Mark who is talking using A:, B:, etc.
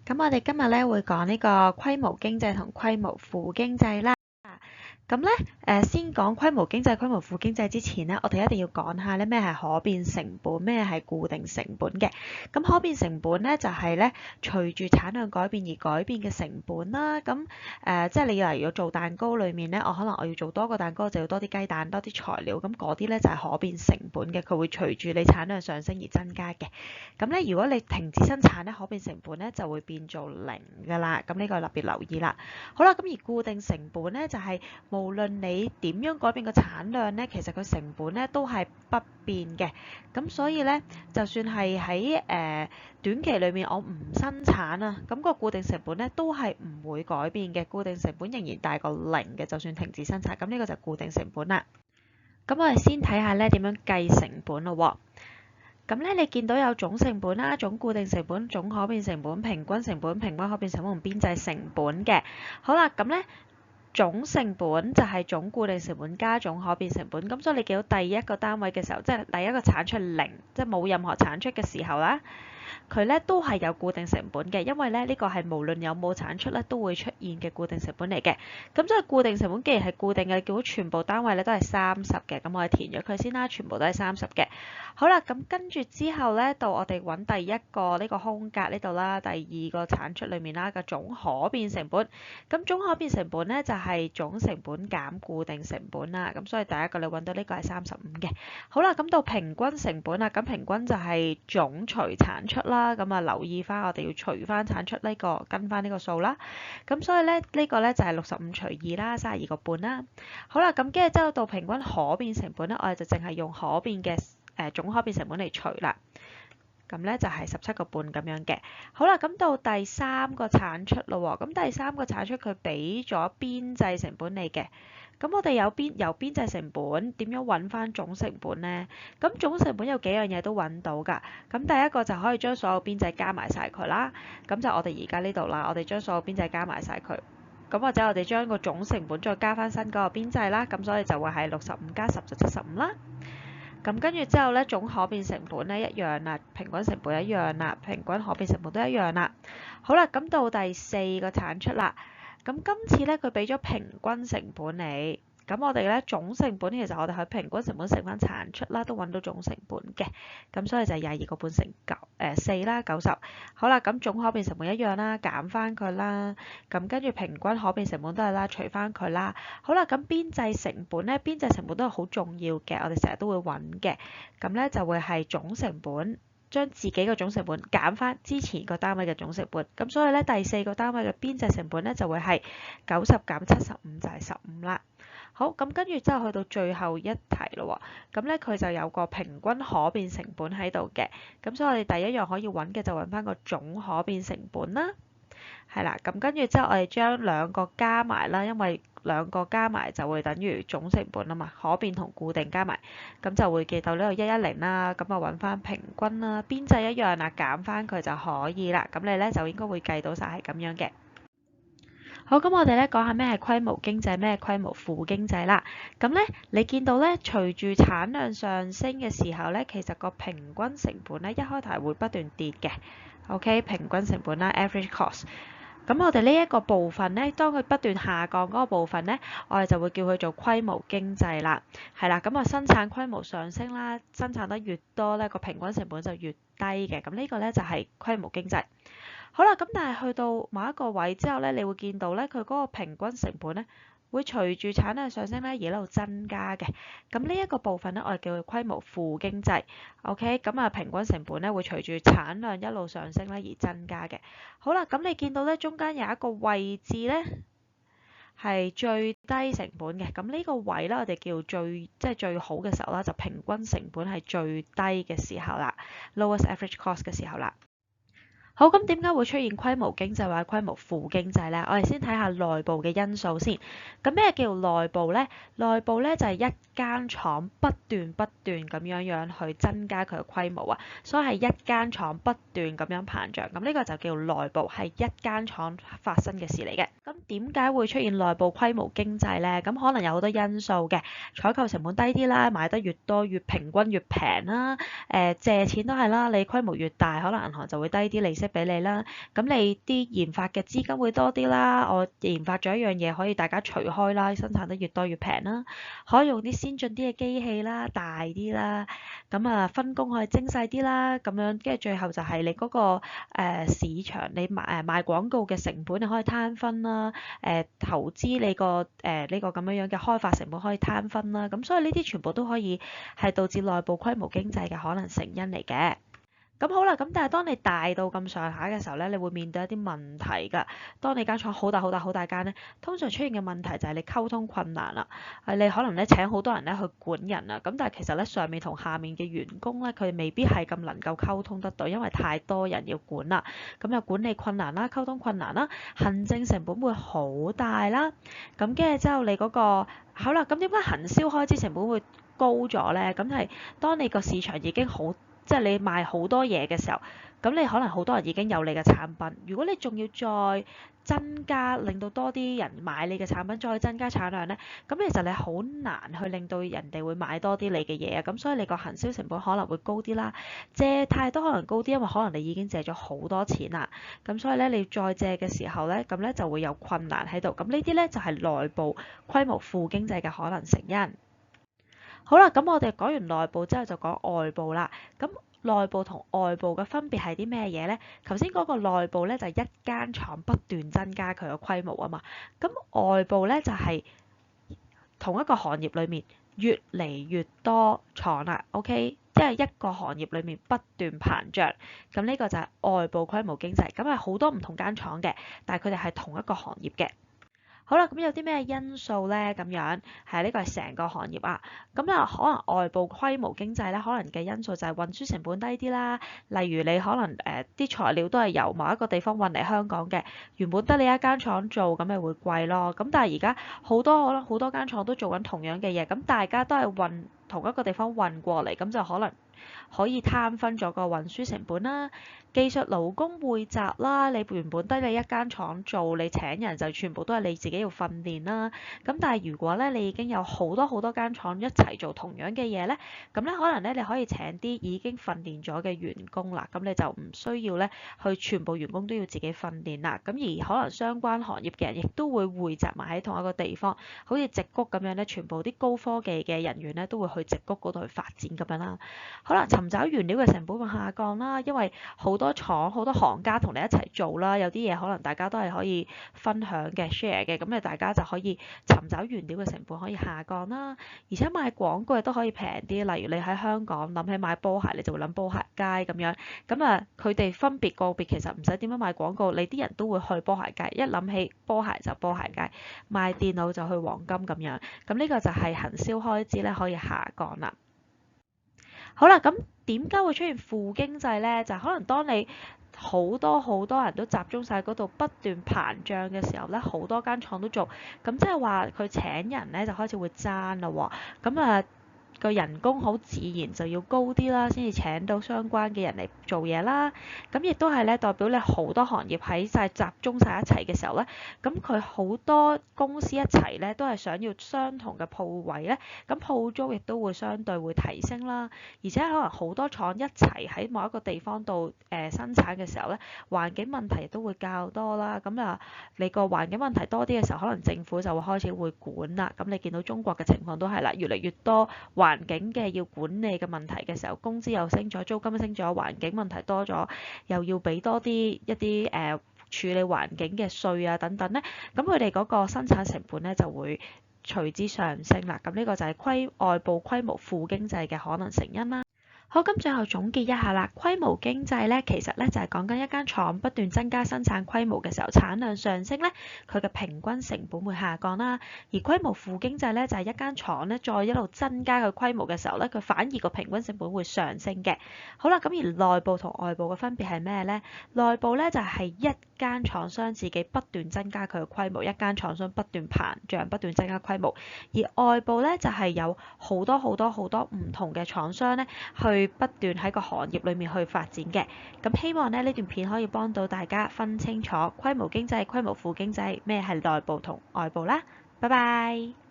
A: 咁我哋今日咧會講呢個規模經濟同規模負經濟啦。咁咧，先講規模經濟、規模負經濟之前咧，我哋一定要講下咧咩係可變成本，咩係固定成本嘅。咁可變成本咧就係咧隨住產量改變而改變嘅成本啦。咁即係你例如做蛋糕裏面咧，可能我要做多個蛋糕就要多啲雞蛋、多啲材料，咁嗰啲咧就係可變成本嘅，佢會隨住你產量上升而增加嘅。咁咧如果你停止生產咧，可變成本咧就會變做零㗎啦。咁呢個特別留意啦。好啦，咁而固定成本咧就係無論你點樣改變個產量咧，其實個成本咧都係不變嘅。咁所以咧，就算係喺短期裏面我唔生產啊，咁個固定成本咧都係唔會改變嘅，固定成本仍然大過零嘅，就算停止生產。咁呢個就係固定成本啦。咁我哋先睇下咧點樣計成本咯喎。咁咧，你見到有總成本啦、總固定成本、總可變成本、平均成本、平均可變成本同邊際成本嘅。好啦，咁咧總成本就係總固定成本加總可變成本。咁所以你見到第一個單位嘅時候，即係第一個產出零，即係冇任何產出嘅時候啦，佢咧都係有固定成本嘅，因為咧呢個係無論有冇產出咧都會出現嘅固定成本嚟嘅。咁所以固定成本既然係固定嘅，叫全部單位咧都係30嘅，咁我哋填咗佢先啦，全部都係30嘅。好啦，咁跟住之後咧，到我哋揾第一個呢個空格呢度啦，第二個產出裡面啦嘅總可變成本。咁總可變成本咧就係總成本減固定成本啦。咁所以第一個你揾到呢個係35嘅。好啦，咁到平均成本啦，咁平均就係總除產出啦。咁啊留意翻我哋要除翻產出呢個，跟翻呢個數啦。咁所以咧呢個咧就係65除2啦，32個半啦。好啦，咁跟住之後到平均可變成本咧，我哋就淨係用可變嘅總可變成本嚟除啦。咁咧就係17個半咁樣嘅。好啦，咁到第三個產出咯喎。咁第三個產出佢俾咗邊際成本你嘅。咁我哋由邊際成本點樣揾翻總成本呢？咁總成本有幾樣嘢都揾到㗎。咁第一個就可以將所有邊際加埋晒佢啦。咁就我哋而家呢度啦，我哋將所有邊際加埋晒佢。咁或者我哋將個總成本再加翻新嗰個邊際啦。咁所以就會係65加10就75啦。咁跟住之後咧，總可變成本咧一樣啦，平均成本一樣啦，平均可變成本都一樣啦。好啦，咁到第四個產出啦。咁今次咧佢俾咗平均成本你，咁我哋咧總成本其實我哋去平均成本乘翻產出啦，都揾到總成本嘅。咁所以就係22個半乘4啦，90。好啦，咁總可變成本一樣啦，減翻佢啦。咁跟住平均可變成本都係啦，除翻佢啦。好啦，咁邊際成本咧，邊際成本都係好重要嘅，我哋成日都會揾嘅。咁咧就會係總成本。將自己嘅總成本減翻之前個單位嘅總成本，咁所以咧第四個單位嘅邊際成本咧就會係90減75就係15啦。好，咁跟住之後去到最後一題咯喎，咁咧佢就有個平均可變成本喺度嘅，咁所以我哋第一樣可以揾嘅就揾翻個總可變成本啦。係啦，咁跟住之後我哋將兩個加埋啦，因為兩個加埋就會等於總成本啊嘛，可變同固定加埋，咁就會記到呢度110啦，咁啊揾翻平均啦，邊際一樣啦，減翻佢就可以啦，咁你咧就應該會計到晒係咁樣嘅。好，咁我哋咧講下咩係規模經濟，咩係規模負經濟啦。咁咧，你見到咧，隨住產量上升嘅時候咧，其實個平均成本咧一開頭係會不斷跌嘅。OK，平均成本啦 ，average cost。咁我哋呢一個部分咧，當佢不斷下降嗰個部分咧，我哋就會叫佢做規模經濟啦。係啦，咁啊生產規模上升啦，生產得越多咧，個平均成本就越低嘅。咁呢個咧就係規模經濟。好啦，咁但係去到某一個位之後咧，你會見到咧，佢嗰個平均成本咧會隨住產量上升咧而一路增加嘅。咁呢一個部分咧，我哋叫佢規模負經濟。OK，咁啊平均成本咧會隨住產量一路上升咧而增加嘅。好啦，咁你見到咧中間有一個位置咧係最低成本嘅。咁呢個位咧我哋叫最好嘅時候啦，就平均成本係最低嘅時候啦 ，lowest average cost 嘅時候啦。好，咁點解會出現規模經濟或者規模負經濟呢？我哋先睇下內部嘅因素先。咁咩叫內部呢？內部咧就係一間廠不斷咁樣去增加佢嘅規模啊，所以係一間廠不斷咁樣膨脹。咁呢個就叫內部，係一間廠發生嘅事嚟嘅。咁點解會出現內部規模經濟呢？咁可能有好多因素嘅，採購成本低啲啦，買得越多越平均越平啦。借錢都係啦，你規模越大，可能銀行就會低啲利息息俾你啦。咁你啲研發嘅資金會多啲啦，我研發咗一樣嘢可以大家除開啦，生產得越多越平啦，可以用啲先進啲嘅機器啦，大啲啦，咁啊分工可以精細啲啦，咁樣跟住最後就係你嗰個市場，你賣廣告嘅成本你可以攤分啦，投資你個呢個咁樣嘅開發成本可以攤分啦，咁所以呢啲全部都可以係導致內部規模經濟嘅可能成因嚟嘅。咁好啦，咁但係當你大到咁上下嘅時候咧，你會面對一啲問題㗎。當你間廠好大好大好大間咧，通常出現嘅問題就係你溝通困難啦。你可能咧請好多人咧去管人啊，咁但係其實咧上面同下面嘅員工咧，佢哋未必係咁能夠溝通得到，因為太多人要管啦。咁又管理困難啦，溝通困難啦，行政成本會好大啦。咁跟住之後你嗰個好啦，咁點解行銷開支成本會高咗咧？咁係當你個市場已經好，即係你賣好多嘢嘅時候，咁你可能好多人已經有你嘅產品，如果你仲要再增加，令到多啲人買你嘅產品，再增加產量咧，咁其實你好難去令到人哋會買多啲你嘅嘢啊，咁所以你個行銷成本可能會高啲啦，借貸都可能高啲，因為可能你已經借咗好多錢啦，咁所以咧你再借嘅時候咧，咁咧就會有困難喺度，咁呢啲咧就係內部規模負經濟嘅可能成因。好啦，咁我哋講完內部之後就講外部啦。咁內部同外部嘅分別係啲咩嘢呢？頭先嗰個內部咧就係一間廠不斷增加佢嘅規模啊嘛。咁外部咧就係同一個行業裡面越嚟越多廠啦。OK，即係一個行業裡面不斷膨脹。咁呢個就係外部規模經濟。咁係好多唔同間廠嘅，但係佢哋係同一個行業嘅。好啦，咁有啲咩因素咧？咁樣係呢個係成個行業啊。咁啊，可能外部規模經濟咧，可能嘅因素就係運輸成本低啲啦。例如你可能啲材料都係由某一個地方運嚟香港嘅，原本得你一間廠做，咁咪會貴咯。咁但係而家好多間廠都做緊同樣嘅嘢，咁大家都係運同一個地方運過嚟，咁就可能可以攤分咗個運輸成本啦。技術勞工匯集啦，你原本得你一間廠做，你請人就全部都係你自己要訓練啦。咁但係如果咧你已經有好多間廠一齊做同樣嘅嘢咧，咁咧可能咧你可以請啲已經訓練咗嘅員工啦，咁你就唔需要咧去全部員工都要自己訓練啦。咁而可能相關行業嘅人亦都會匯集埋喺同一個地方，好似矽谷咁樣咧，全部啲高科技嘅人員咧都會去矽谷嗰度去發展咁樣啦。可能尋找原料嘅成本會下降啦，因為好多廠好多行家同你一齊做啦，有啲嘢可能大家都係可以分享嘅 share 嘅，咁你大家就可以尋找原料嘅成本可以下降啦，而且賣廣告亦都可以平啲。例如你喺香港諗起買波鞋，你就會諗波鞋街咁樣，咁啊佢哋分別個別其實唔使點樣賣廣告，你啲人都會去波鞋街，一諗起波鞋就波鞋街，賣電腦就去黃金咁樣，咁呢個就係行銷開支咧可以下降啦。好啦，咁點解會出現負經濟呢？就可能當你好多人都集中晒嗰度，不斷膨脹嘅時候咧，好多間廠都做，咁即係話佢請人咧就開始會爭啦喎。咁啊個人工好自然就要高啲啦，先至請到相關嘅人嚟做嘢啦。咁亦都係咧代表你好多行業喺晒集中晒一齊嘅時候咧，咁佢好多公司一齊咧都係想要相同嘅鋪位咧，咁鋪租亦都會相對會提升啦。而且可能好多廠一齊喺某一個地方度生產嘅時候咧，環境問題都會較多啦。咁啊，你個環境問題多啲嘅時候，可能政府就會開始會管啦。咁你見到中國嘅情況都係啦，越嚟越多環境嘅要管理嘅問題嘅時候，工資又升咗，租金升咗，環境問題多咗，又要俾多啲一啲處理環境嘅稅啊等等咧，咁佢哋嗰個生產成本咧就會隨之上升啦。咁呢個就係外部規模負經濟嘅可能成因啦。好，咁最後總結一下啦，規模經濟咧，其實咧就係講緊一間廠不斷增加生產規模嘅時候，產量上升咧，佢嘅平均成本會下降啦。而規模負經濟咧，就係一間廠咧再一路增加佢規模嘅時候咧，佢反而個平均成本會上升嘅。好啦，咁而內部同外部嘅分別係咩咧？內部咧就係一間廠商自己不斷增加佢嘅規模，一間廠商不斷膨脹，不斷增加規模。而外部咧就係有好多唔同嘅廠商咧去不斷喺個行業裏面去發展嘅。咁希望呢段片可以幫到大家分清楚規模經濟、規模負經濟咩係內部同外部啦。拜拜。